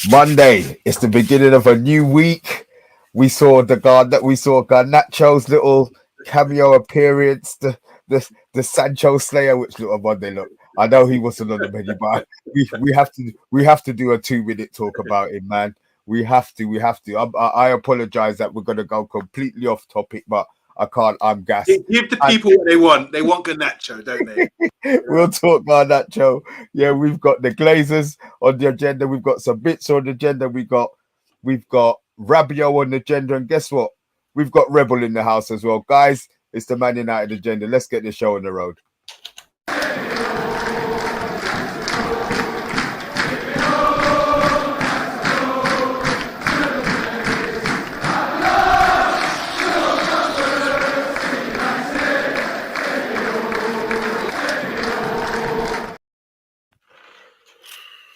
Monday. It's the beginning of a new week. We saw Garnacho's little cameo appearance. The Sancho Slayer, which little Monday look. I know he wasn't on the menu, but we have to do a 2-minute talk about him, man. We have to. I apologize that we're gonna go completely off topic, but I can't. I'm gassed. Give the people what they want. They want Garnacho, don't they? We'll talk Garnacho. Yeah, we've got the Glazers on the agenda. We've got Sabitzer on the agenda. We've got Rabiot on the agenda, and guess what? We've got Rebel in the house as well, guys. It's the Man United agenda. Let's get the show on the road.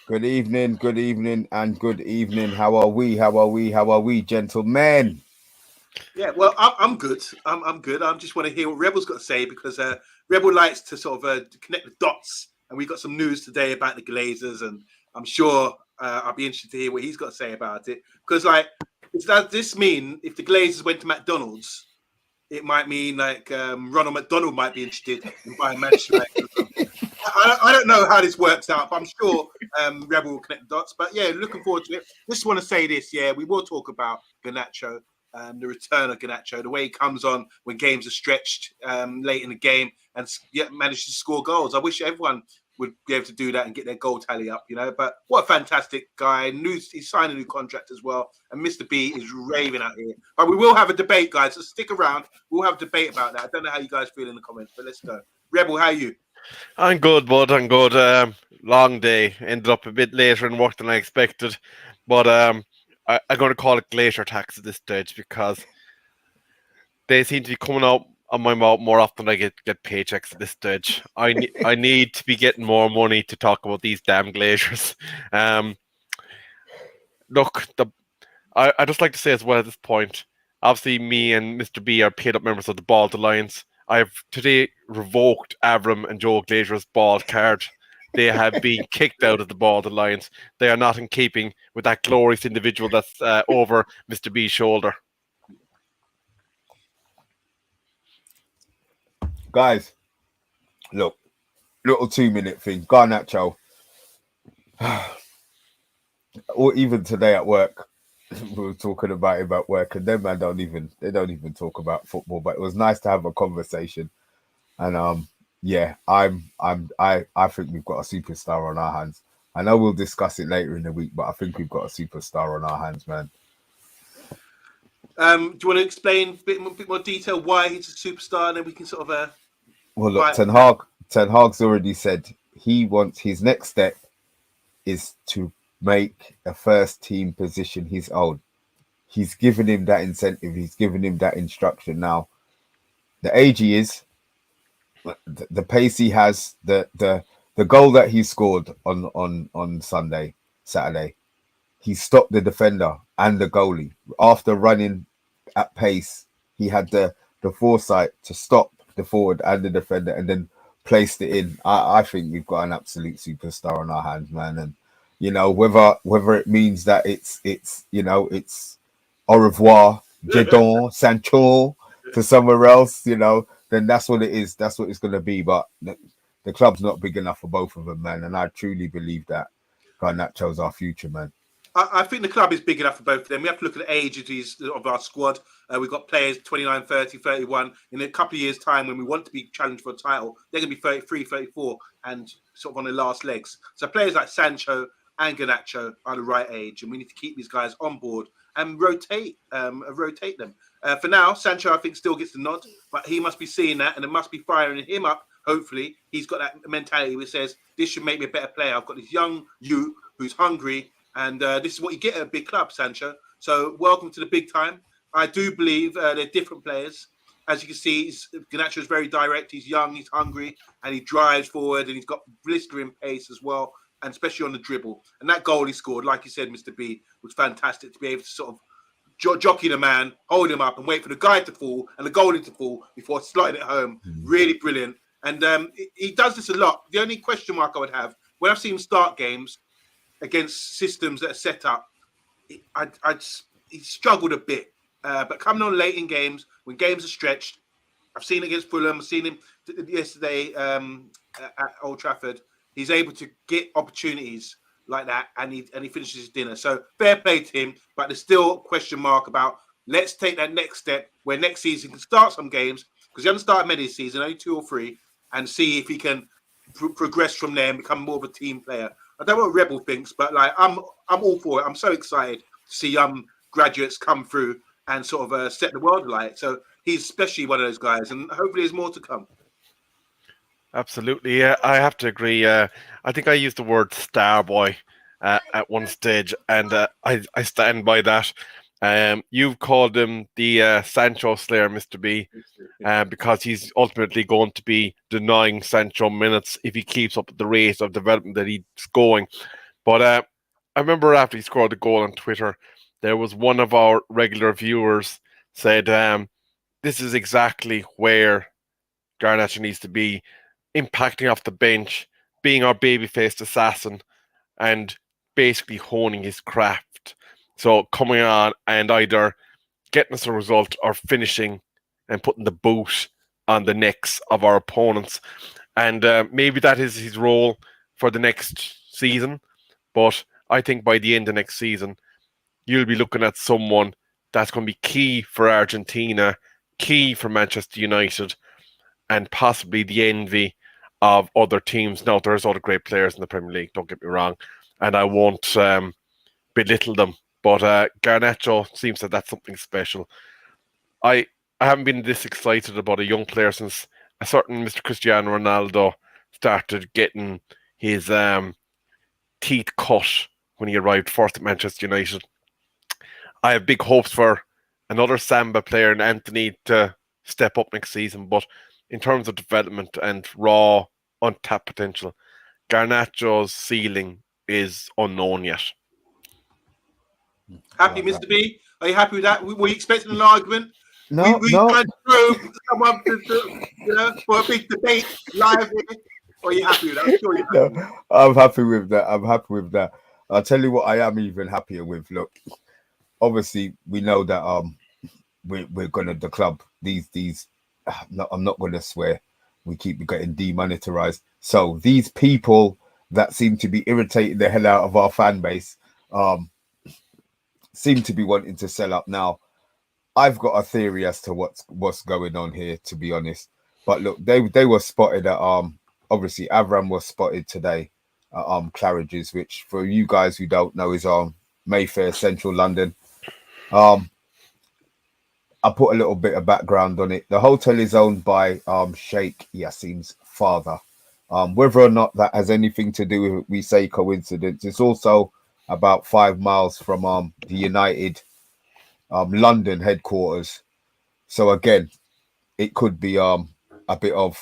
Good evening, and good evening. How are we, gentlemen? Yeah, well, I'm good. I'm good. I just want to hear what Rebel's got to say because Rebel likes to sort of connect the dots, and we got some news today about the Glazers, and I'm sure I'll be interested to hear what he's got to say about it. Because, does this mean if the Glazers went to McDonald's, it might mean Ronald McDonald might be interested in buying Manchester United? I don't know how this works out, but I'm sure Rebel will connect the dots. But yeah, looking forward to it. Just want to say this, yeah, we will talk about Garnacho, the return of Garnacho, the way he comes on when games are stretched late in the game and yet manages to score goals. I wish everyone would be able to do that and get their goal tally up, But what a fantastic guy. He signed a new contract as well. And Mr. B is raving out here. But we will have a debate, guys, so stick around. We'll have a debate about that. I don't know how you guys feel in the comments, but let's go. Rebel, how are you? I'm good, bud. I'm good. Long day. Ended up a bit later in work than I expected. But I'm going to call it glacier tax at this stage because they seem to be coming out on my mouth more often than I get paychecks at this stage. I need to be getting more money to talk about these damn glaciers. Look, I just like to say as well at this point, obviously me and Mr. B are paid up members of the Bald Alliance. I have today revoked Avram and Joe Glazer's bald card. They have been kicked out of the Bald Alliance. They are not in keeping with that glorious individual that's over Mr. B's shoulder. Guys, look, little 2-minute thing. Garnacho. Or even today at work, we were talking about him at work, and them man don't even talk about football. But it was nice to have a conversation. And yeah, I think we've got a superstar on our hands. I know we'll discuss it later in the week, but I think we've got a superstar on our hands, man. Do you want to explain a bit more detail why he's a superstar, and then we can sort of well, look, Ten Hag's already said he wants his next step is to make a first team position his own. He's given him that incentive. He's given him that instruction. Now, the age he is, the pace he has, the goal that he scored on Saturday, he stopped the defender and the goalie after running at pace. He had the foresight to stop the forward and the defender and then placed it in. I think we've got an absolute superstar on our hands, man. And whether it means that it's au revoir, Jadon, Sancho to somewhere else, then that's what it is. That's what it's going to be. But the club's not big enough for both of them, man. And I truly believe that Garnacho's our future, man. I think the club is big enough for both of them. We have to look at the age of our squad. We've got players 29, 30, 31. In a couple of years' time, when we want to be challenged for a title, they're going to be 33, 34 and sort of on their last legs. So players like Sancho and Garnacho are the right age, and we need to keep these guys on board and rotate them. For now, Sancho, I think, still gets the nod, but he must be seeing that, and it must be firing him up. Hopefully, he's got that mentality which says, this should make me a better player. I've got this young you who's hungry, and this is what you get at a big club, Sancho. So welcome to the big time. I do believe they're different players. As you can see, Garnacho is very direct. He's young, he's hungry, and he drives forward, and he's got blistering pace as well, and especially on the dribble. And that goal he scored, like you said, Mr. B, was fantastic to be able to sort of jockey the man, hold him up, and wait for the guy to fall and the goalie to fall before sliding it home. Really brilliant. And he does this a lot. The only question mark I would have, when I've seen him start games, against systems that are set up, he struggled a bit. But coming on late in games, when games are stretched, I've seen it against Fulham. I've seen him yesterday at Old Trafford. He's able to get opportunities like that, and he finishes his dinner. So fair play to him, but there's still a question mark about let's take that next step where next season he can start some games, because he hasn't started many this season, only 2 or 3, and see if he can progress from there and become more of a team player. I don't know what Rebel thinks, but like I'm all for it. I'm so excited to see graduates come through and sort of set the world alight. So he's especially one of those guys, and hopefully there's more to come. Absolutely, yeah, I have to agree. I think I used the word star boy at one stage, and I stand by that. You've called him the Sancho Slayer, Mr. B, because he's ultimately going to be denying Sancho minutes if he keeps up at the rate of development that he's going. But I remember after he scored the goal on Twitter, there was one of our regular viewers said, this is exactly where Garnacho needs to be, impacting off the bench, being our baby-faced assassin, and basically honing his craft. So coming on and either getting us a result or finishing and putting the boot on the necks of our opponents. And maybe that is his role for the next season. But I think by the end of next season, you'll be looking at someone that's going to be key for Argentina, key for Manchester United, and possibly the envy of other teams. Now, there's other great players in the Premier League, don't get me wrong, and I won't belittle them, but Garnacho seems that that's something special. I haven't been this excited about a young player since a certain Mr. Cristiano Ronaldo started getting his teeth cut when he arrived first at Manchester United. I have big hopes for another Samba player in Anthony to step up next season, but in terms of development and raw, untapped potential, Garnacho's ceiling is unknown yet. Happy, Mr. B? Are you happy with that? Were you expecting an argument? No, we no. trying to throw someone for a big debate live here? Or are you happy with that? I'm sure you're happy. No, I'm happy with that. I'm happy with that. I'll tell you what I am even happier with. Look, obviously we know that we're gonna the club. These I'm not gonna swear. We keep getting demonetized. So these people that seem to be irritating the hell out of our fan base seem to be wanting to sell up now. I've got a theory as to what's going on here, to be honest. But look, they were spotted at obviously Avram was spotted today at Claridge's, which for you guys who don't know is Mayfair, Central London. I put a little bit of background on it. The hotel is owned by Sheikh Yassim's father. Whether or not that has anything to do with, we say, coincidence, it's also about 5 miles from the United London headquarters. So again, it could be a bit of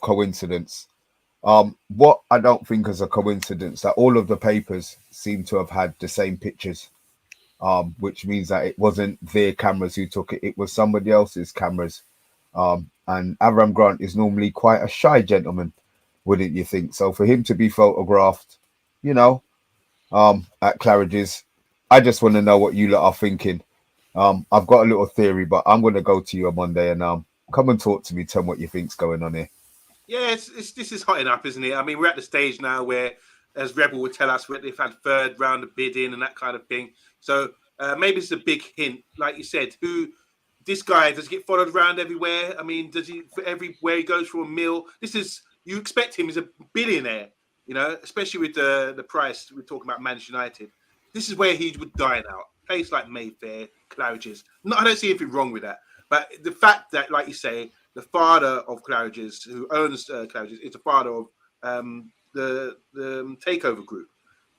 coincidence. What I don't think is a coincidence that all of the papers seem to have had the same pictures, which means that it wasn't their cameras who took it, it was somebody else's cameras. And Avram Grant is normally quite a shy gentleman, wouldn't you think? So for him to be photographed, at Claridge's, I just want to know what you lot are thinking. I've got a little theory, but I'm going to go to you on Monday and come and talk to me. Tell me what you think's going on here. Yeah, this is hot enough, isn't it? I mean, we're at the stage now where, as Rebel would tell us, they've had third round of bidding and that kind of thing. So maybe it's a big hint, like you said. This guy, does he get followed around everywhere? I mean, does he, for everywhere he goes for a meal? You expect him as a billionaire, especially with the price. We're talking about Manchester United. This is where he would dine out. Place like Mayfair, Claridge's. No, I don't see anything wrong with that. But the fact that, like you say, the father of Claridge's, who owns Claridge's, is the father of the Takeover Group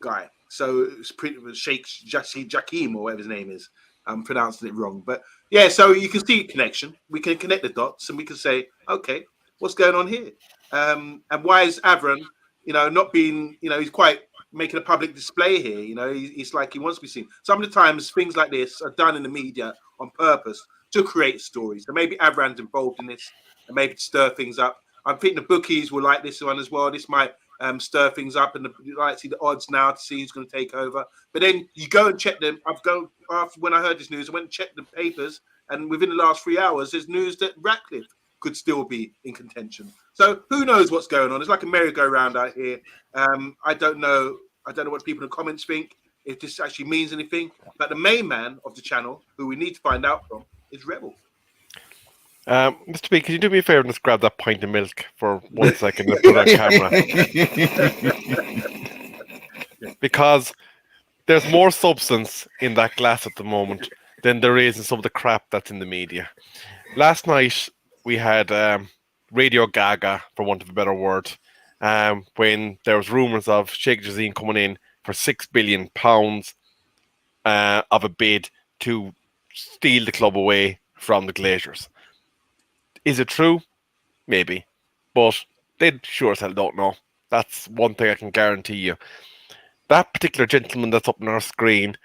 guy. So it's pretty Sheikh Jakim or whatever his name is. I'm pronouncing it wrong. But yeah, so you can see a connection. We can connect the dots and we can say, okay, what's going on here? And why is Avram, not being, he's quite making a public display here. He's like he wants to be seen. Some of the times things like this are done in the media on purpose to create stories. So maybe Avram's involved in this and maybe to stir things up. I think the bookies will like this one as well. This might stir things up, and you like to see the odds now to see who's going to take over. But then you go and check them. After when I heard this news, I went and checked the papers, and within the last 3 hours, there's news that Ratcliffe could still be in contention. So who knows what's going on? It's like a merry-go-round out here. I don't know what people in the comments think, if this actually means anything. But the main man of the channel, who we need to find out from, is Rebel. Mr. B, can you do me a favor and just grab that pint of milk for 1 second and put on camera? Because there's more substance in that glass at the moment than there is in some of the crap that's in the media. Last night, we had Radio Gaga, for want of a better word, when there was rumours of Sheikh Jazeen coming in for £6 billion of a bid to steal the club away from the Glazers. Is it true? Maybe. But they sure as hell don't know. That's one thing I can guarantee you. That particular gentleman that's up on our screen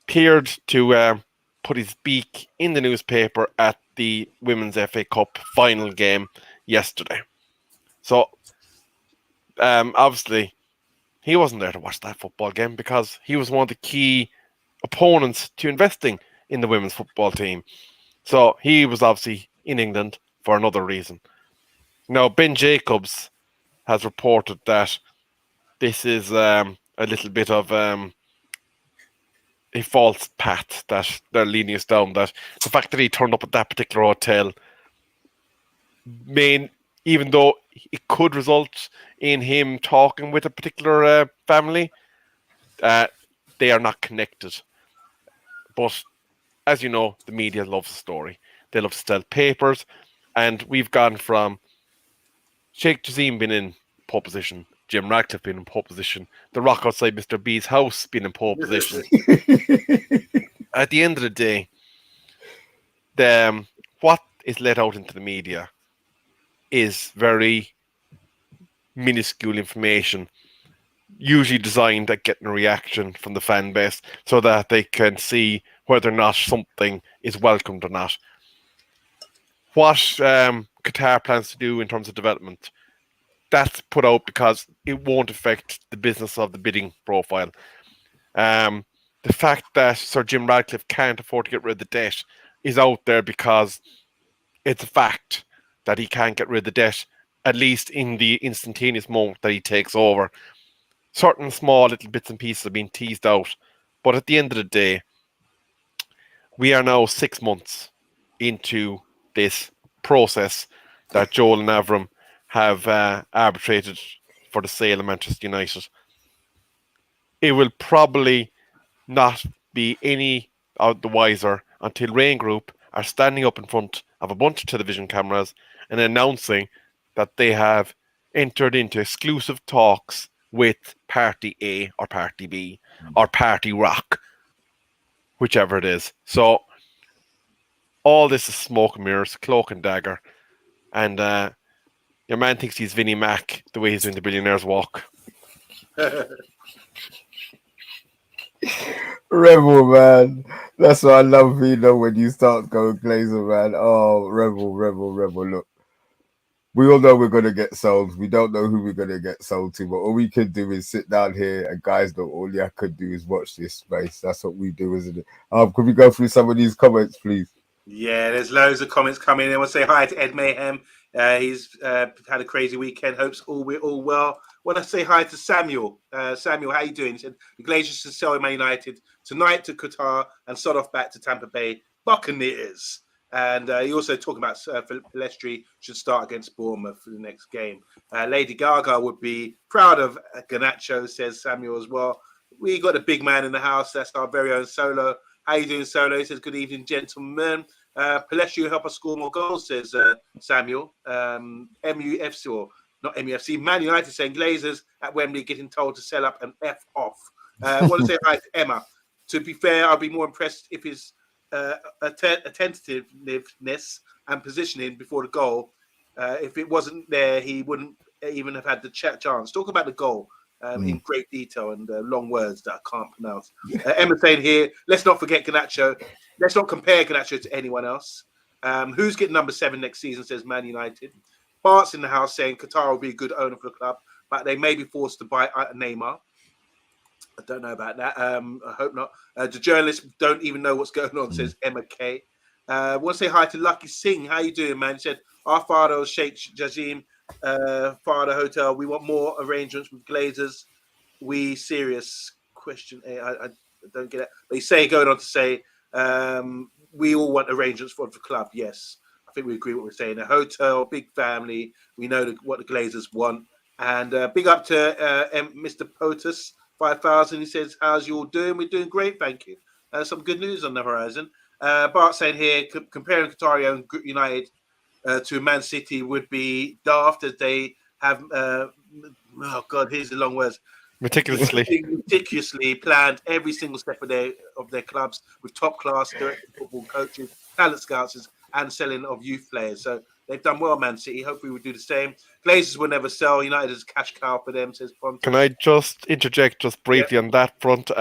appeared to put his beak in the newspaper at the Women's FA Cup final game yesterday. So, obviously, he wasn't there to watch that football game because he was one of the key opponents to investing in the women's football team. So, he was obviously in England for another reason. Now, Ben Jacobs has reported that this is a little bit of a false path that they're leading us down. That the fact that he turned up at that particular hotel, even though it could result in him talking with a particular family, they are not connected. But as you know, the media loves a story. They love to sell papers, and we've gone from Sheikh Jazeen being in pole position, Jim Ratcliffe being in pole position, the rock outside Mr. B's house being in pole position. At the end of the day, what is let out into the media is very minuscule information, usually designed at getting a reaction from the fan base so that they can see whether or not something is welcomed or not. What Qatar plans to do in terms of development, that's put out because it won't affect the business of the bidding profile. The fact that Sir Jim Ratcliffe can't afford to get rid of the debt is out there because it's a fact that he can't get rid of the debt, at least in the instantaneous moment that he takes over. Certain small little bits and pieces are being teased out, but at the end of the day, we are now 6 months into this process that Joel and Avram have arbitrated for the sale of Manchester United. It will probably not be any of the wiser until Rain Group are standing up in front of a bunch of television cameras and announcing that they have entered into exclusive talks with Party A or Party B or Party Rock, whichever it is. So all this is smoke and mirrors, cloak and dagger. And your man thinks he's Vinnie Mac the way he's doing the Billionaire's Walk. Rebel, man. That's what I love, when you start going Glazer, man. Oh, Rebel. Look, we all know we're going to get sold. We don't know who we're going to get sold to, but all we can do is sit down here, and guys, all you could do is watch this space. That's what we do, isn't it? Could we go through some of these comments, please? Yeah, there's loads of comments coming in. I want to say hi to Ed Mayhem. He's had a crazy weekend. Hopes we're all well. I want to say hi to Samuel. Samuel, how you doing? He said the Glazers should sell Man United tonight to Qatar and sod off back to Tampa Bay Buccaneers. And he also talking about Pelestri should start against Bournemouth for the next game. Lady Gaga would be proud of Garnacho, says Samuel as well. We got a big man in the house. That's our very own Solo. How you doing, Solo? He says, good evening, gentlemen. Pelestri will help us score more goals, says Samuel. MUFC, or not MUFC, Man United saying Glazers at Wembley getting told to sell up and F off. I want to say hi to Emma. To be fair, I'd be more impressed if his attentiveness and positioning before the goal, if it wasn't there, he wouldn't even have had the chance. Talk about the goal in great detail and long words that I can't pronounce. Emma saying here, let's not forget Garnacho. Let's not compare Garnacho to anyone else. Who's getting number 7 next season, says Man United. Bart's in the house saying Qatar will be a good owner for the club. but they may be forced to buy Neymar. I don't know about that. I hope not. The journalists don't even know what's going on, says Emma K. Want to say hi to Lucky Singh. How you doing, man? He said, our father, Sheikh Jazim, Father Hotel, we want more arrangements with Glazers. We serious question. I don't get it. But he's going on to say, we all want arrangements for the club. Yes, I think we agree what we're saying. A hotel, big family. We know what the Glazers want. And big up to Mr. POTUS 5000. He says, how's you all doing? We're doing great, thank you. Some good news on the horizon. Bart saying here, comparing Qatari-owned United to Man City would be daft, as they have, oh God, here's the long words. Meticulously planned every single step of their clubs with top class director football coaches, talent scouts, and selling of youth players. So they've done well, Man City. Hopefully we'll do the same. Glazers will never sell. United is a cash cow for them, says Pontus. Can I just interject just briefly on that front?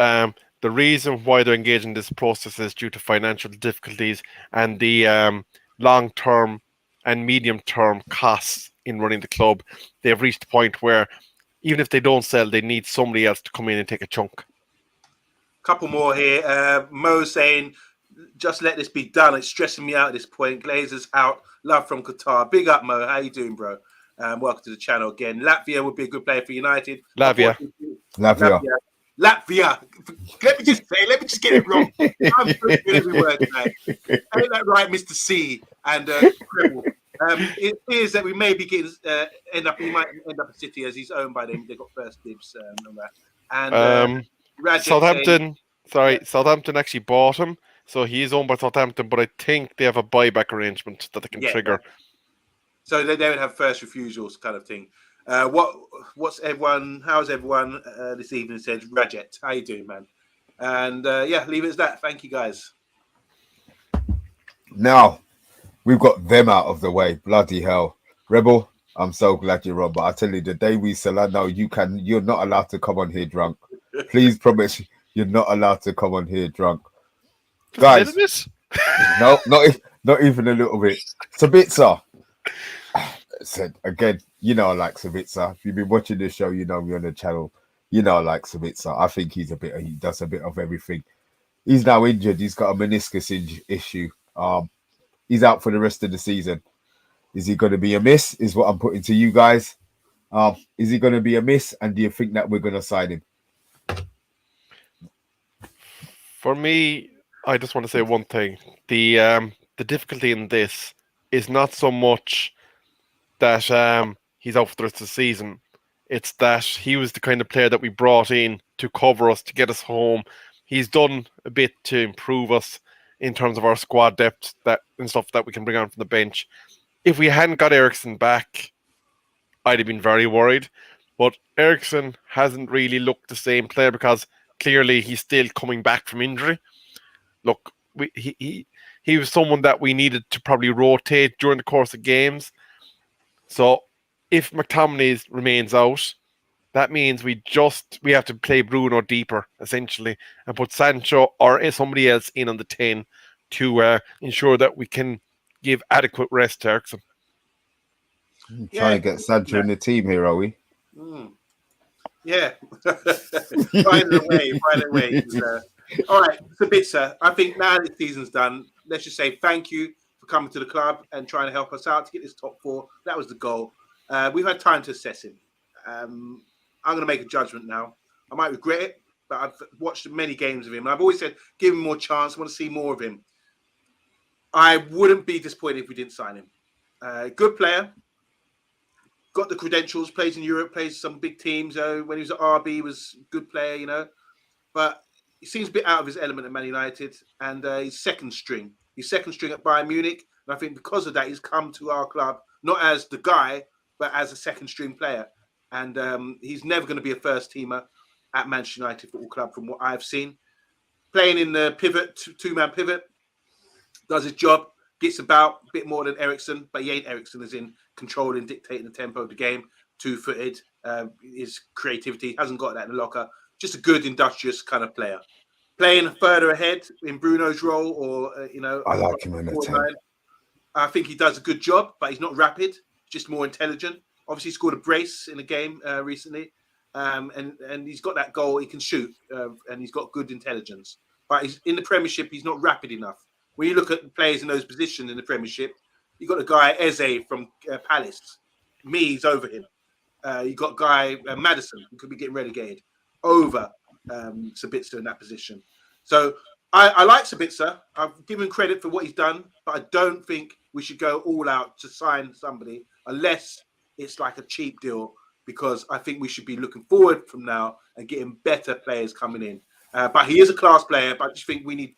The reason why they're engaging in this process is due to financial difficulties and the long-term and medium-term costs in running the club. They've reached a point where even if they don't sell, they need somebody else to come in and take a chunk. Couple more here. Mo saying, just let this be done. It's stressing me out at this point. Glazers out. Love from Qatar. Big up, Mo. How you doing, bro? Welcome to the channel again. Latvia would be a good player for United. Latvia. Let me just get it wrong. I'm so good every word tonight. Ain't that right, Mr. C and Kreml? It appears that we may be getting he might end up a City as he's owned by them. They got first dibs on that. And Southampton actually bought him, so he's owned by Southampton. But I think they have a buyback arrangement that they can trigger. So they would have first refusals kind of thing. What's everyone? How's everyone this evening? Said Rabiot. How you doing, man? And leave it as that. Thank you, guys. Now we've got them out of the way. Bloody hell, Rebel. I'm so glad you're on. But I tell you, the day we sell, I know you're not allowed to come on here drunk. Please promise you're not allowed to come on here drunk, guys. No, not even a little bit. Sabitzer. Said again, I like Sabitzer. If you've been watching this show, you know me on the channel. I like Sabitzer. I think he does a bit of everything. He's now injured. He's got a meniscus issue. He's out for the rest of the season. Is he going to be a miss? Is what I'm putting to you guys. Is he going to be a miss? And do you think that we're going to sign him? For me, I just want to say one thing. The difficulty in this is not so much that he's out for the rest of the season. It's that he was the kind of player that we brought in to cover us, to get us home. He's done a bit to improve us in terms of our squad depth and stuff that we can bring on from the bench. If we hadn't got Eriksen back, I'd have been very worried. But Eriksen hasn't really looked the same player because clearly he's still coming back from injury. Look, he was someone that we needed to probably rotate during the course of games. So if McTominay remains out, that means we have to play Bruno deeper, essentially, and put Sancho or somebody else in on the 10 to ensure that we can give adequate rest to Eriksen. Trying to get Sancho in the team here, are we? Yeah. By the way. All right, Sabitzer, I think now the season's done, let's just say thank you for coming to the club and trying to help us out to get this top 4. That was the goal. We've had time to assess him. I'm going to make a judgment now. I might regret it, but I've watched many games of him. And I've always said, give him more chance. I want to see more of him. I wouldn't be disappointed if we didn't sign him. Good player. Got the credentials, plays in Europe, plays some big teams. When he was at RB, he was a good player, But he seems a bit out of his element at Man United. And he's second string. He's second string at Bayern Munich. And I think because of that, he's come to our club, not as the guy, but as a second string player. And he's never going to be a first teamer at Manchester United Football Club from what I've seen. Playing in the pivot, two-man pivot, does his job, gets about a bit more than Eriksen, but he ain't Eriksen as in controlling, dictating the tempo of the game, two-footed, his creativity, hasn't got that in the locker. Just a good, industrious kind of player. Playing further ahead in Bruno's role or, I like him in the 10. I think he does a good job, but he's not rapid, just more intelligent. Obviously, he scored a brace in a game recently, and he's got that goal. He can shoot, and he's got good intelligence. But he's in the Premiership. He's not rapid enough. When you look at the players in those positions in the Premiership, you got a guy Eze from Palace. He's over him. You got guy Madison, who could be getting relegated, over Sabitzer in that position. So I like Sabitzer. I've given credit for what he's done, but I don't think we should go all out to sign somebody unless it's like a cheap deal, because I think we should be looking forward from now and getting better players coming in. But he is a class player, but I just think we need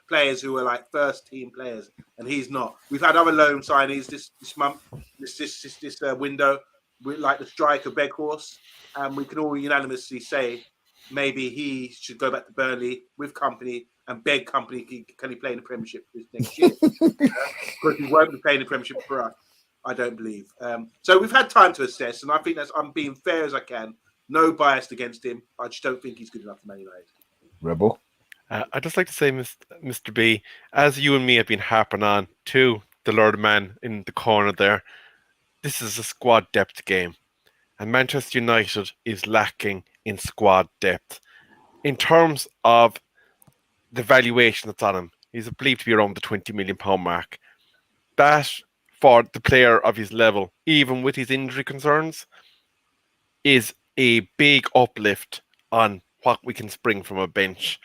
players who are like first team players, and he's not. We've had other loan signings this month, this window, like the striker Beghorst, and we can all unanimously say maybe he should go back to Burnley with company and beg company, can he play in the Premiership this next year? Because he won't be playing the Premiership for us, I don't believe. So we've had time to assess, and I think I'm being fair as I can. No bias against him. I just don't think he's good enough for Man United. Rebel. I'd just like to say, Mr. B, as you and me have been harping on to the Lord Man in the corner there, this is a squad depth game, and Manchester United is lacking in squad depth. In terms of the valuation that's on him, he's believed to be around the £20 million mark. That, for the player of his level, even with his injury concerns, is a big uplift on what we can spring from a bench.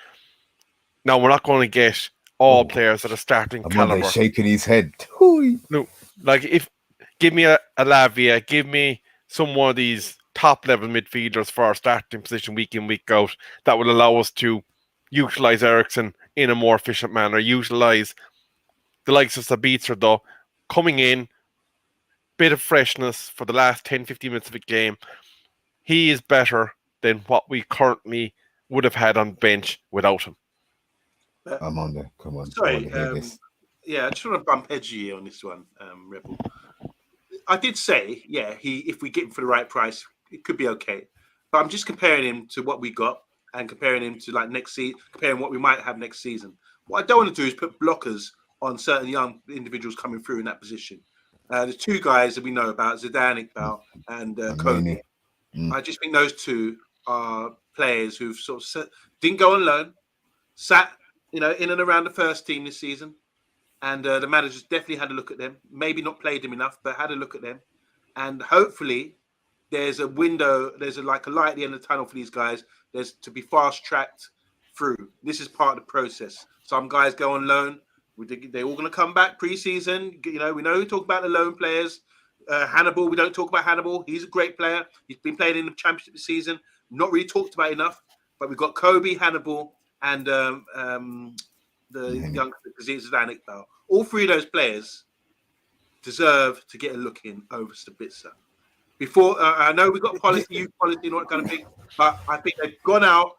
Now, we're not going to get all players that are starting caliber. Shaking his head. No, like give me a Lavia, give me some one of these top level midfielders for our starting position week in, week out, that will allow us to utilise Eriksen in a more efficient manner, utilise the likes of Sabitzer, though, coming in, bit of freshness for the last 10-15 minutes of a game. He is better than what we currently would have had on bench without him. I'm on there. Come on. Sorry. Yeah, I just want to bump edgy on this one, Rebel. I did say, if we get him for the right price, it could be okay. But I'm just comparing him to what we got and comparing him to like next season, comparing what we might have next season. What I don't want to do is put blockers on certain young individuals coming through in that position. There's two guys that we know about, Zidane Iqbal and Kobe. I just think those two are players who've sort of didn't go on loan, sat in and around the first team this season, and the managers definitely had a look at them. Maybe not played them enough, but had a look at them, and hopefully there's a window, there's a light at the end of the tunnel for these guys. There's to be fast tracked through. This is part of the process. Some guys go on loan. They're all going to come back pre-season. We know we talk about the loan players. Hannibal, we don't talk about Hannibal. He's a great player. He's been playing in the Championship this season. Not really talked about enough. But we've got Kobe, Hannibal, and the young Zidane Iqbal. All three of those players deserve to get a look in over Sabitzer. Before I know we've got youth policy, and all that kind of thing, but I think they've gone out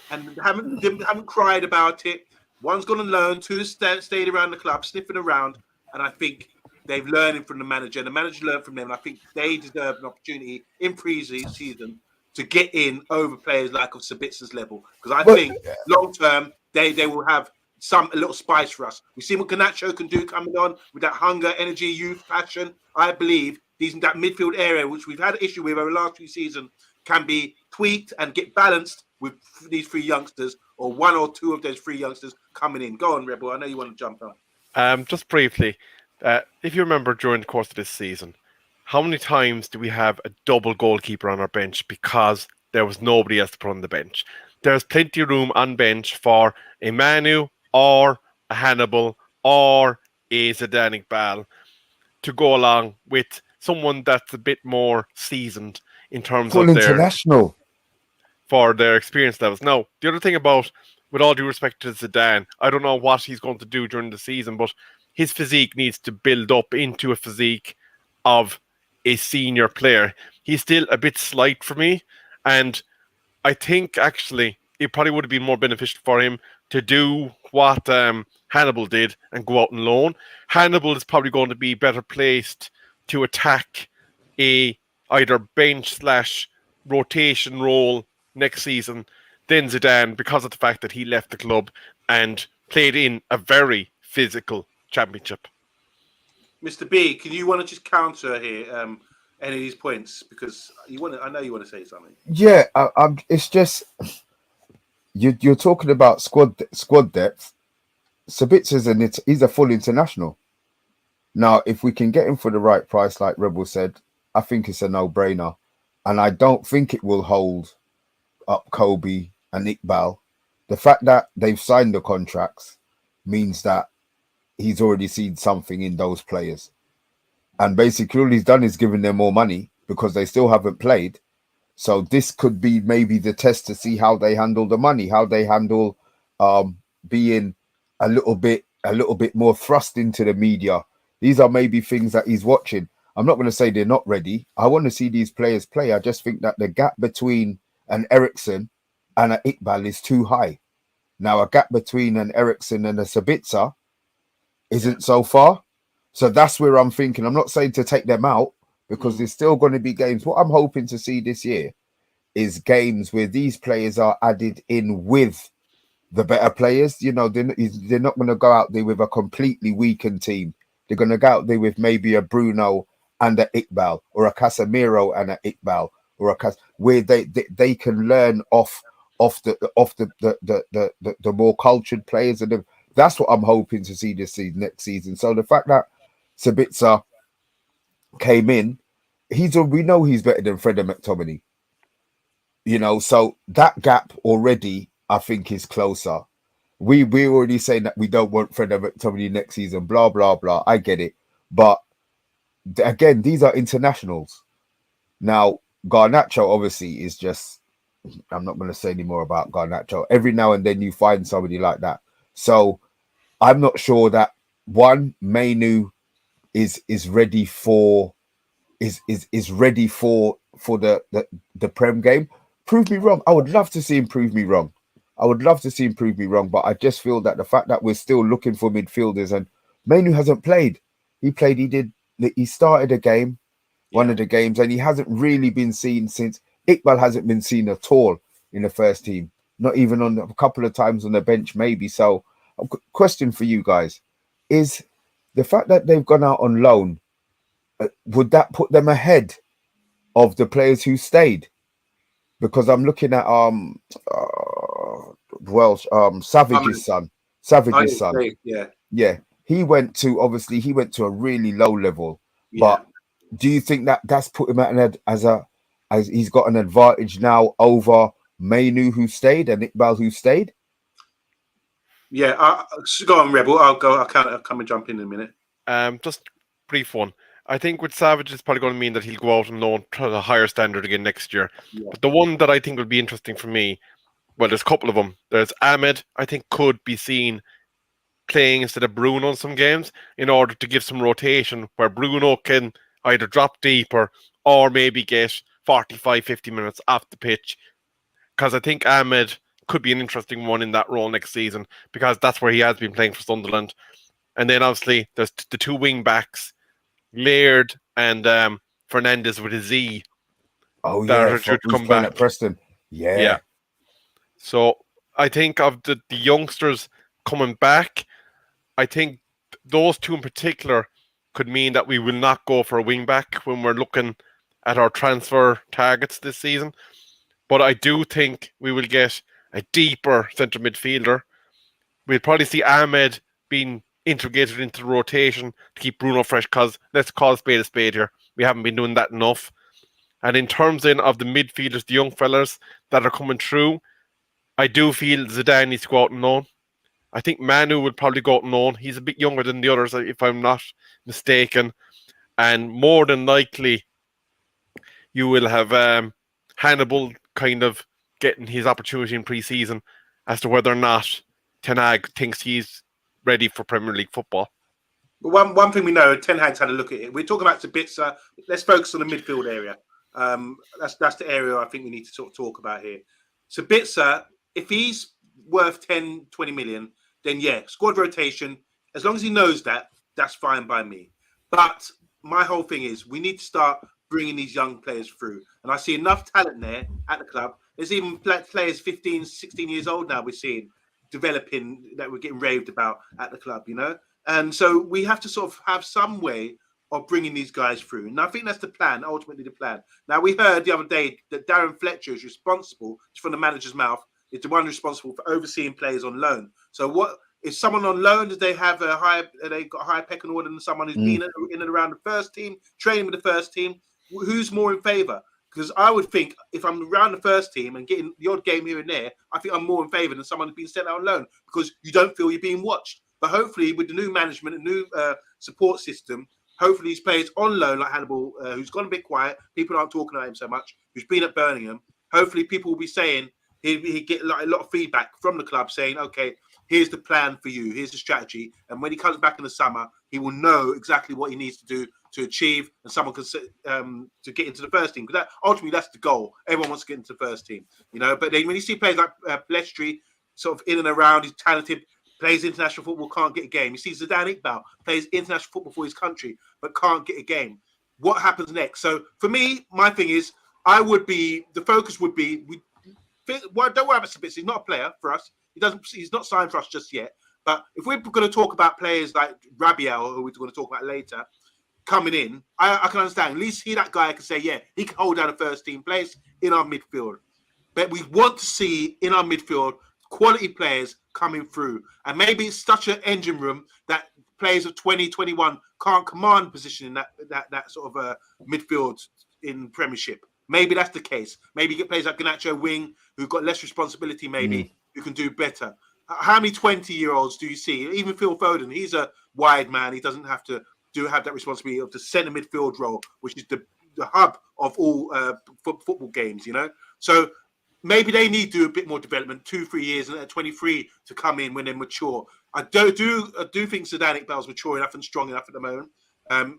and haven't cried about it. One's gone on loan, two stayed around the club, sniffing around, and I think they've learned from the manager. The manager learned from them, and I think they deserve an opportunity in pre-season to get in over players like of Sabitzer's level. Because I think long term they will have a little spice for us. We've seen what Garnacho can do coming on with that hunger, energy, youth, passion. I believe that midfield area, which we've had an issue with over the last few seasons, can be tweaked and get balanced with these three youngsters, or one or two of those three youngsters coming in. Go on, Rebel. I know you want to jump on. Just briefly, if you remember during the course of this season, how many times do we have a double goalkeeper on our bench because there was nobody else to put on the bench? There's plenty of room on bench for a Manu or a Hannibal or a Zidane Iqbal to go along with someone that's a bit more seasoned in terms of international for their experience levels. Now, the other thing about, with all due respect to Zidane, I don't know what he's going to do during the season, but his physique needs to build up into a physique of a senior player. He's still a bit slight for me, and I think actually it probably would have been more beneficial for him to do what Hannibal did and go out and loan. Hannibal is probably going to be better placed to attack a either bench/rotation role next season than Zidane, because of the fact that he left the club and played in a very physical championship. Mr. B, can you want to just counter here? any of these points? Because I know you want to say something. Yeah, it's just you're talking about squad depth. Sabitzer's he's a full international. Now, if we can get him for the right price, like Rebel said, I think it's a no-brainer. And I don't think it will hold up Kobe and Iqbal. The fact that they've signed the contracts means that he's already seen something in those players. And basically all he's done is given them more money because they still haven't played. So this could be maybe the test to see how they handle the money, how they handle being a little bit more thrust into the media. These are maybe things that he's watching. I'm not going to say they're not ready. I want to see these players play. I just think that the gap between an Ericsson and an Iqbal is too high. Now, a gap between an Ericsson and a Sabitzer isn't so far. So that's where I'm thinking. I'm not saying to take them out because there's still going to be games. What I'm hoping to see this year is games where these players are added in with the better players. You know, they're not going to go out there with a completely weakened team. They're going to go out there with maybe a Bruno and a Iqbal, or a Casemiro and a Iqbal, or where they can learn off the more cultured players, and that's what I'm hoping to see this season, next season. So the fact that Sabitzer came in, we know he's better than Freddie McTominay. You know, so that gap already, I think, is closer. We already saying that we don't want Freddie McTominay next season, blah, blah, blah. I get it. But again, these are internationals. Now, Garnacho obviously is just, I'm not going to say any more about Garnacho. Every now and then you find somebody like that. So I'm not sure that Mainu is ready for ready for the Prem game. Prove me wrong. I would love to see him prove me wrong. But I just feel that the fact that we're still looking for midfielders, and Mainu hasn't played. He started a game, one of the games, and he hasn't really been seen since. Iqbal hasn't been seen at all in the first team. Not even on a couple of times on the bench, maybe. So, a question for you guys is the fact that they've gone out on loan. Would that put them ahead of the players who stayed? Because I'm looking at Savage's son. Yeah. He went to a really low level. But do you think that that's put him as he's got an advantage now over Mainu who stayed and Iqbal who stayed? Yeah, go on, Rebel. I'll come and jump in a minute. Just brief one. I think with Savage, it's probably going to mean that he'll go out and loan to a higher standard again next year. Yeah. But the one that I think will be interesting for me, well, there's a couple of them. There's Ahmed, I think could be seen playing instead of Bruno in some games in order to give some rotation where Bruno can either drop deeper or maybe get 45, 50 minutes off the pitch. Because I think Ahmed could be an interesting one in that role next season because that's where he has been playing for Sunderland. And then obviously there's the two wing backs, Laird and Fernandez with a Z. Oh yeah, should come back at Preston. Yeah. So I think of the youngsters coming back, I think those two in particular could mean that we will not go for a wing back when we're looking at our transfer targets this season. But I do think we will get a deeper centre midfielder. We'll probably see Ahmed being integrated into the rotation to keep Bruno fresh, because let's call a spade here. We haven't been doing that enough. And in terms then of the midfielders, the young fellas that are coming through, I do feel Zidane needs to go out and loan. I think Manu would probably go out and loan. He's a bit younger than the others, if I'm not mistaken. And more than likely, you will have Hannibal kind of getting his opportunity in pre-season as to whether or not Ten Hag thinks he's ready for Premier League football. But one thing we know, Ten Hag's had a look at it. We're talking about Sabitzer. Let's focus on the midfield area. That's the area I think we need to sort of talk about here. Sabitzer, if he's worth 10, 20 million, then yeah, squad rotation, as long as he knows that, that's fine by me. But my whole thing is we need to start bringing these young players through. And I see enough talent there at the club. There's even players 15, 16 years old now we're seeing developing that we're getting raved about at the club, you know? And so we have to sort of have some way of bringing these guys through. And I think that's the plan, ultimately the plan. Now, we heard the other day that Darren Fletcher is responsible, from the manager's mouth, is the one responsible for overseeing players on loan. So what is someone on loan? Do they have a high pecking order than someone who's been in and around the first team, training with the first team? Who's more in favour? Because I would think if I'm around the first team and getting the odd game here and there, I think I'm more in favour than someone who's been sent out on loan, because you don't feel you're being watched. But hopefully with the new management, a new support system, hopefully these players on loan, like Hannibal, who's gone a bit quiet, people aren't talking about him so much, who's been at Birmingham, hopefully people will be saying, he get like a lot of feedback from the club saying, okay, here's the plan for you, here's the strategy. And when he comes back in the summer, he will know exactly what he needs to do to achieve, and someone can to get into the first team. Because ultimately, that's the goal. Everyone wants to get into the first team, But then when you see players like Palestri, sort of in and around, he's talented, plays international football, can't get a game. You see Zidane Iqbal plays international football for his country, but can't get a game. What happens next? So for me, my thing is, the focus would be, don't worry about Sabitzer. He's not a player for us. He's not signed for us just yet. But if we're going to talk about players like Rabiot, who we're going to talk about later, coming in, I can understand. At least that guy can say, yeah, he can hold down a first team place in our midfield. But we want to see in our midfield quality players coming through. And maybe it's such an engine room that players of 20, 21 can't command position in that sort of midfield in Premiership. Maybe that's the case. Maybe you get players like Garnacho Wing, who've got less responsibility, maybe, who can do better. How many 20-year-olds do you see? Even Phil Foden, he's a wide man. He doesn't have to have that responsibility of the centre midfield role, which is the hub of all football games, So maybe they need to do a bit more development, 2-3 years, and at 23 to come in when they're mature. I do think Zidane Iqbal's mature enough and strong enough at the moment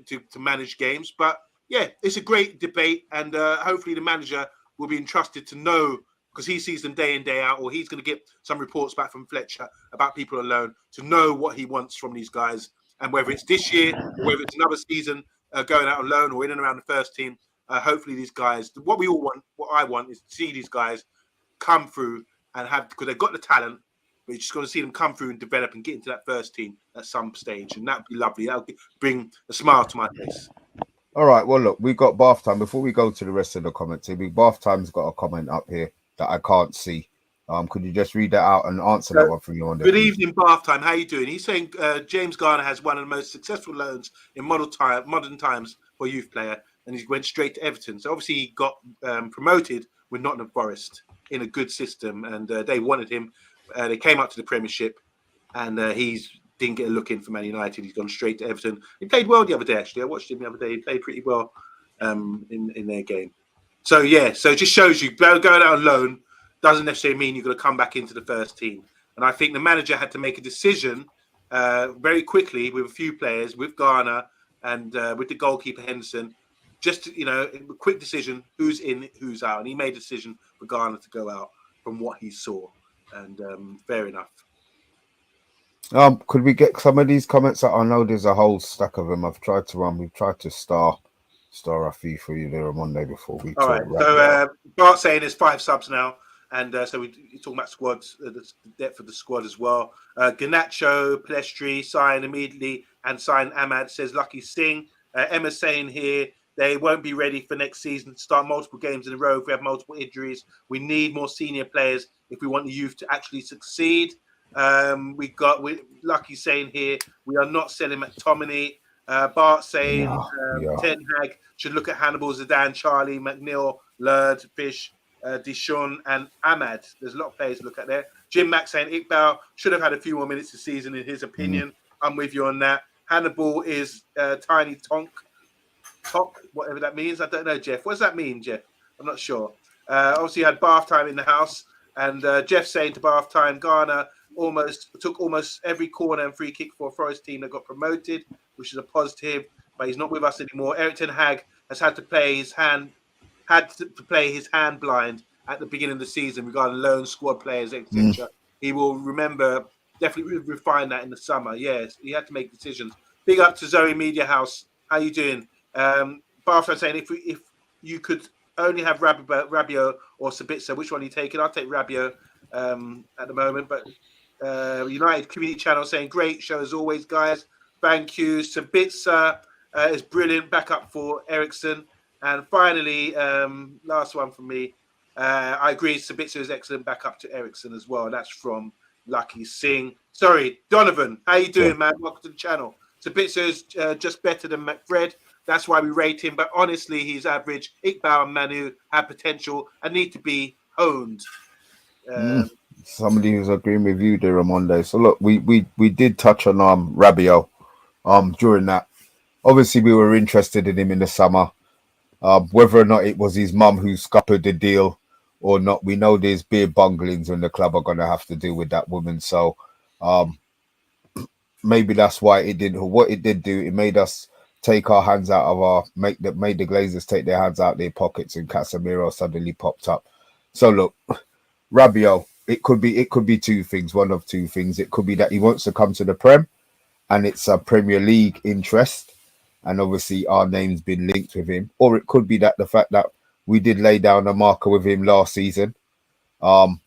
to manage games. But yeah, it's a great debate, and hopefully the manager will be entrusted to know, because he sees them day in, day out, or he's going to get some reports back from Fletcher about people on loan, to know what he wants from these guys. And whether it's this year, or whether it's another season going out on loan or in and around the first team, hopefully these guys, what I want is to see these guys come through and because they've got the talent, but you're just going to see them come through and develop and get into that first team at some stage. And that'd be lovely. That'll bring a smile to my face. All right. Well, look, we've got Bath Time. Before we go to the rest of the comments, Bath Time's got a comment up here that I can't see. Could you just read that out and answer that one from you on there? Good evening, Bath Time. How are you doing? He's saying James Garner has one of the most successful loans in modern times for a youth player, and he went straight to Everton. So obviously he got promoted with Nottingham Forest in a good system, and they wanted him. They came up to the Premiership, and he didn't get a look in for Man United. He's gone straight to Everton. He played well the other day, actually. I watched him the other day. He played pretty well in their game. So, yeah, so it just shows you going out on loan doesn't necessarily mean you're going to come back into the first team. And I think the manager had to make a decision very quickly with a few players, with Garner and with the goalkeeper Henderson, just to, a quick decision, who's in, who's out. And he made a decision for Garner to go out from what he saw. And fair enough. Could we get some of these comments? I know there's a whole stack of them. We've tried to star a few for you there on Monday before we all talk. Right. So Bart's saying there's 5 subs now. And so we're talking about squads, the depth of the squad as well. Garnacho, Palestri, sign immediately, and sign Ahmad, says Lucky Singh. Emma's saying here they won't be ready for next season to start multiple games in a row if we have multiple injuries. We need more senior players if we want the youth to actually succeed. With Lucky saying here we are not selling McTominay. Bart saying Ten Hag should look at Hannibal, Zidane, Charlie, McNeil, Lerd, Fish, Dishon and Ahmad. There's a lot of players to look at there. Jim Mack saying Iqbal should have had a few more minutes this season in his opinion. I'm with you on that. Hannibal is Tiny Tonk, whatever that means. I don't know, Jeff. What does that mean, Jeff? I'm not sure. Obviously, you had Bath Time in the house, and Jeff saying to Bath Time, Garner took almost every corner and free kick for a Forest team that got promoted, which is a positive, but he's not with us anymore. Eric Ten Hag has had to play his hand blind at the beginning of the season regarding loan squad players, etc. He will definitely refine that in the summer. Yes, he had to make decisions. Big up to Zoe Media House. How you doing? Bartha saying if you could only have Rabiot or Sabitzer, which one are you taking? I'll take Rabiot at the moment. But United Community Channel saying great show as always, guys. Thank you. Sabitzer is brilliant backup for Ericsson. And finally, last one from me. I agree, Sabitzer is excellent backup to Ericsson as well. That's from Lucky Singh. Sorry, Donovan. How you doing, man? Welcome to the channel. Sabitzer is just better than McFred. That's why we rate him. But honestly, he's average. Iqbal and Manu have potential and need to be honed. Somebody who's agreeing with you there on Monday. So look, we did touch on Rabiot during that. Obviously, we were interested in him in the summer. Whether or not it was his mum who scuppered the deal or not, we know there's beer bunglings when the club are going to have to deal with that woman. So maybe that's why it didn't. What it did do, it made us take our hands out of our made the Glazers take their hands out of their pockets, and Casemiro suddenly popped up. So look, Rabiot, it could be two things, one of two things. It could be that he wants to come to the Prem, and it's a Premier League interest, and obviously our name's been linked with him. Or it could be that the fact that we did lay down a marker with him last season.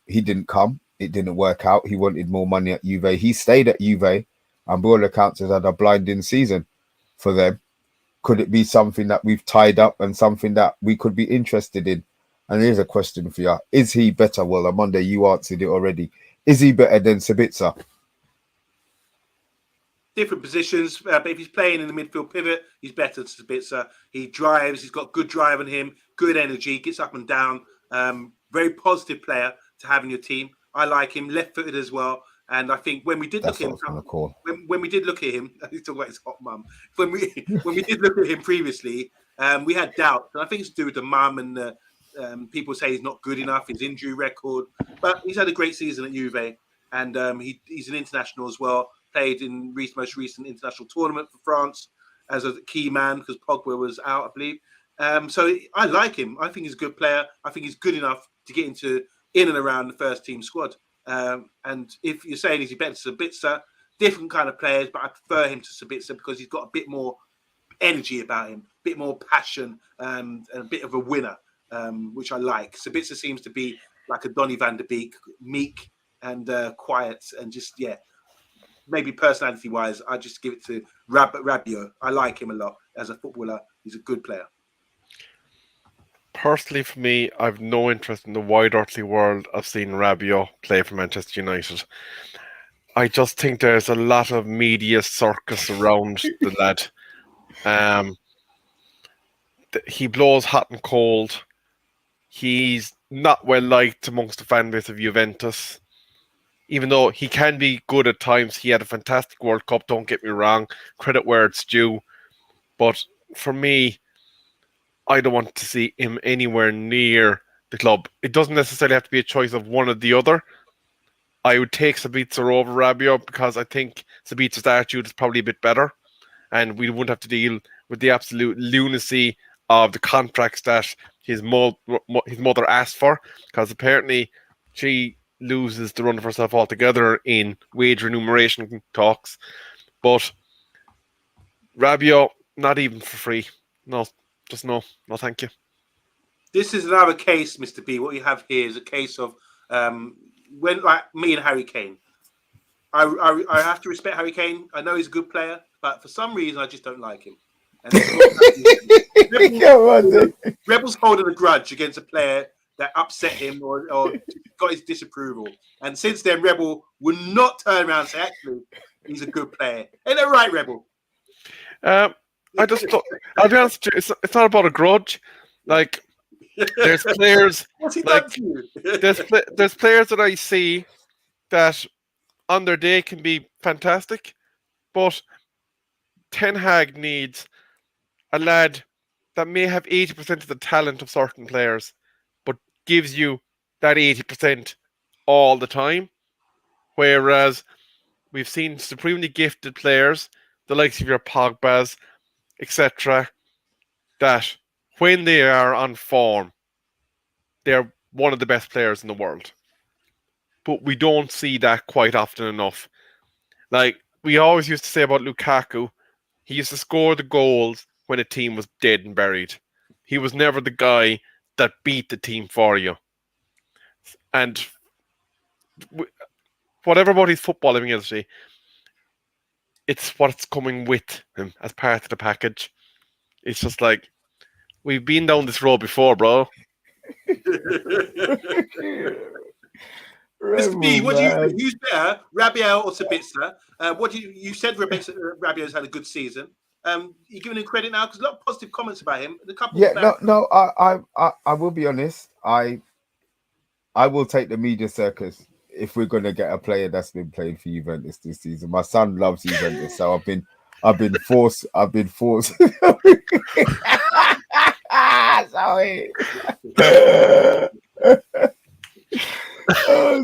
He didn't come. It didn't work out. He wanted more money at Juve. He stayed at Juve, and by all accounts has had a blinding season for them. Could it be something that we've tied up and something that we could be interested in? And here's a question for you. Is he better? Well, on Monday, you answered it already. Is he better than Sabitzer? Different positions, but if he's playing in the midfield pivot, he's better than Sabitzer. He drives. He's got good drive on him, good energy, gets up and down. Very positive player to have in your team. I like him, left-footed as well. And I think when we did look at him, when we did look at him, he's talking about his hot mum. When we did look at him previously, we had doubts, and I think it's to do with the mum and the people say he's not good enough, his injury record. But he's had a great season at Juve, and he's an international as well. Played in most recent international tournament for France as a key man because Pogba was out, I believe. So I like him. I think he's a good player. I think he's good enough to get in and around the first team squad. And if you're saying is he better than Sabitzer, different kind of players, but I prefer him to Sabitzer because he's got a bit more energy about him, a bit more passion, and a bit of a winner, which I like. Sabitzer seems to be like a Donny van der Beek, meek and quiet, and just maybe personality-wise, I just give it to Rabiot. I like him a lot as a footballer. He's a good player. Personally, for me, I've no interest in the wide earthly world of seeing Rabiot play for Manchester United. I just think there's a lot of media circus around the lad. He blows hot and cold. He's not well liked amongst the fan base of Juventus. Even though he can be good at times, he had a fantastic World Cup, don't get me wrong. Credit where it's due. But for me, I don't want to see him anywhere near the club. It doesn't necessarily have to be a choice of one or the other. I would take Sabitzer over Rabiot because I think Sabitzer's attitude is probably a bit better, and we wouldn't have to deal with the absolute lunacy of the contracts that his mother asked for, because apparently she loses the run of herself altogether in wage remuneration talks. But Rabiot, not even for free. No. Just no, thank you. This is another case, Mr. B. What you have here is a case of when, like me and Harry Kane. I have to respect Harry Kane. I know he's a good player, but for some reason I just don't like him. And Rebel's holding a grudge against a player that upset him or got his disapproval. And since then, Rebel will not turn around and say, actually, he's a good player. Ain't that right, Rebel? I'll be honest with you, it's not about a grudge. Like, there's players. What's he done to you? There's players that I see that on their day can be fantastic, but Ten Hag needs a lad that may have 80% of the talent of certain players, but gives you that 80% all the time. Whereas we've seen supremely gifted players, the likes of your Pogbas, etc., that when they are on form, they're one of the best players in the world. But we don't see that quite often enough. Like, we always used to say about Lukaku, he used to score the goals when a team was dead and buried. He was never the guy that beat the team for you. And whatever about his footballing ability, it's what's coming with him as part of the package. It's just like we've been down this road before, bro. Mr. B, what do you man. think? Who's better, Rabiot or Sabitzer? What do you said? Rabiot's had a good season. You giving him credit now because a lot of positive comments about him. A couple. Yeah, no. I will be honest. I will take the media circus if we're gonna get a player that's been playing for Juventus this season. My son loves Juventus, so I've been forced. Sorry.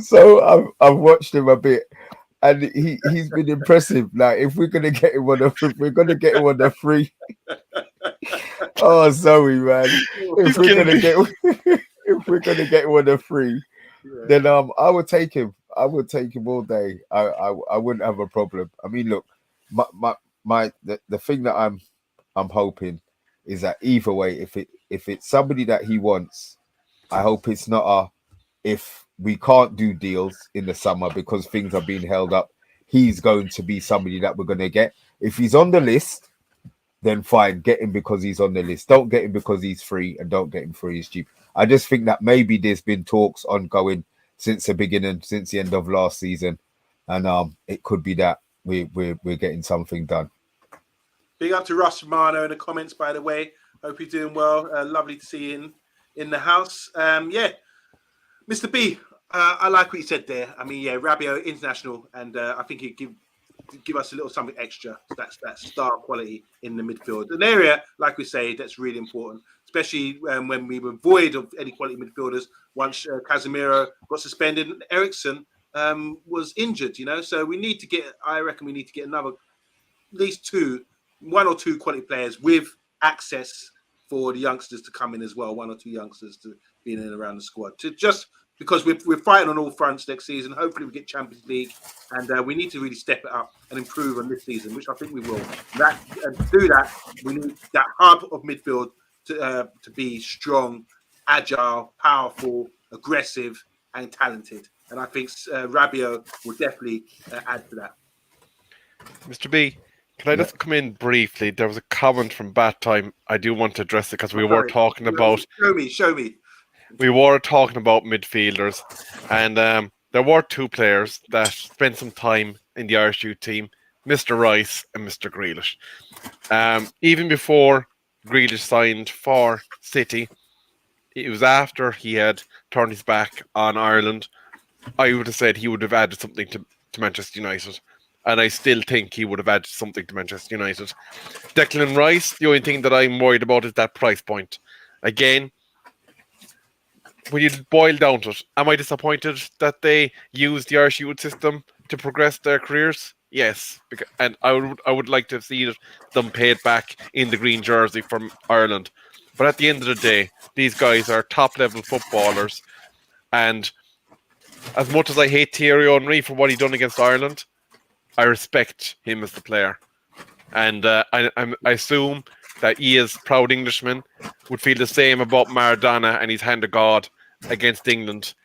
So I've watched him a bit, and he's been impressive. Like if we're gonna get him on the free. Oh, sorry, man. If we're gonna get him on the free, then I would take him. I would take him all day. I wouldn't have a problem. I mean, look, the thing that I'm hoping is that either way, if it's somebody that he wants, I hope it's not if we can't do deals in the summer because things are being held up, he's going to be somebody that we're going to get. If he's on the list, then fine, get him because he's on the list. Don't get him because he's free, and don't get him for he's cheap. I just think that maybe there's been talks ongoing since the beginning, since the end of last season, and it could be that we're getting something done. Big up to Russ Romano in the comments, by the way. Hope you're doing well. Lovely to see you in the house. Yeah, Mr. B, I like what you said there. I mean, yeah, Rabiot international, and I think he'd give us a little something extra. That's that star quality in the midfield, an area, like we say, that's really important, especially when we were void of any quality midfielders once Casemiro got suspended and Eriksen was injured. So we need to get. I reckon we need to get another, at least one or two quality players with access for the youngsters to come in as well. One or two youngsters to be in and around the squad. Because we're fighting on all fronts next season. Hopefully we get Champions League, and we need to really step it up and improve on this season, which I think we will. To do that, we need that hub of midfield to be strong, agile, powerful, aggressive, and talented. And I think Rabiot will definitely add to that. Mr. B, can I just come in briefly? There was a comment from Bat Time. I do want to address it because we were talking about... Show me. We were talking about midfielders, and there were two players that spent some time in the Irish youth team, Mr. Rice and Mr. Grealish. Even before Grealish signed for City, it was after he had turned his back on Ireland. I would have said he would have added something to Manchester United, and I still think he would have added something to Manchester United. Declan Rice, the only thing that I'm worried about is that price point. Again, when you boil down to it, am I disappointed that they use the Irish youth system to progress their careers? Yes, and I would like to have seen them paid back in the green jersey from Ireland. But at the end of the day, these guys are top-level footballers, and as much as I hate Thierry Henry for what he done against Ireland, I respect him as the player. And I assume that he, as proud Englishman, would feel the same about Maradona and his hand of God against England.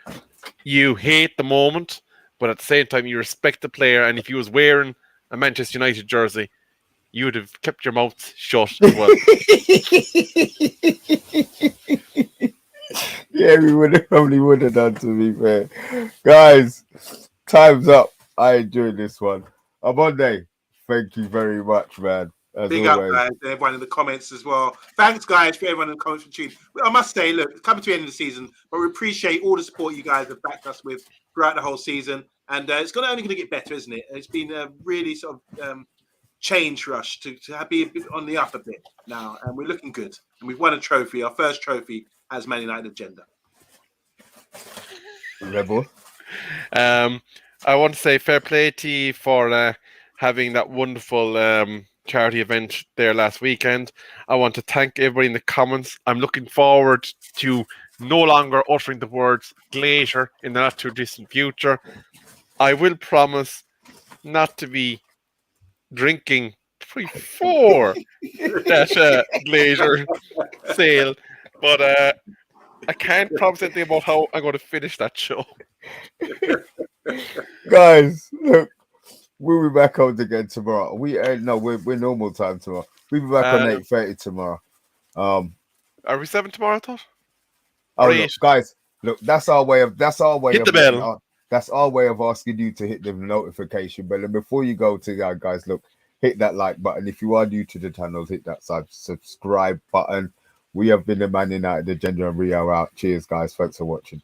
You hate the moment, but at the same time, you respect the player. And if he was wearing a Manchester United jersey, you would have kept your mouth shut as well. Yeah, we probably would have done, to be fair. Guys, time's up. I enjoyed this one. OMONDI, thank you very much, man. As Big always. up, guys, to everyone in the comments as well. Thanks, guys, for everyone in the comments for tuning. I must say, look, it's coming to the end of the season, but we appreciate all the support you guys have backed us with throughout the whole season. And it's only going to get better, isn't it? It's been a really sort of change for us to be a bit on the up a bit now. And we're looking good. And we've won a trophy, our first trophy as Man United agenda. Rebel. I want to say fair play to you for having that wonderful charity event there last weekend. I want to thank everybody in the comments. I'm looking forward to no longer uttering the words Glazer in the not too distant future. I will promise not to be drinking before that Glazer sale, but I can't promise anything about how I'm going to finish that show. Guys, look, we'll be back on again tomorrow. We're normal time tomorrow. We'll be back on 8:30 tomorrow. Are we 7 tomorrow, I thought? Oh, Or look, 8? guys, look, that's our way of Hit the letting bell. that's our way of asking you to hit the notification bell. And before you go to that, guys, look, hit that like button. If you are new to the channel, hit that subscribe button. We have been the Man United agenda, and we are out. Cheers, guys. Thanks for watching.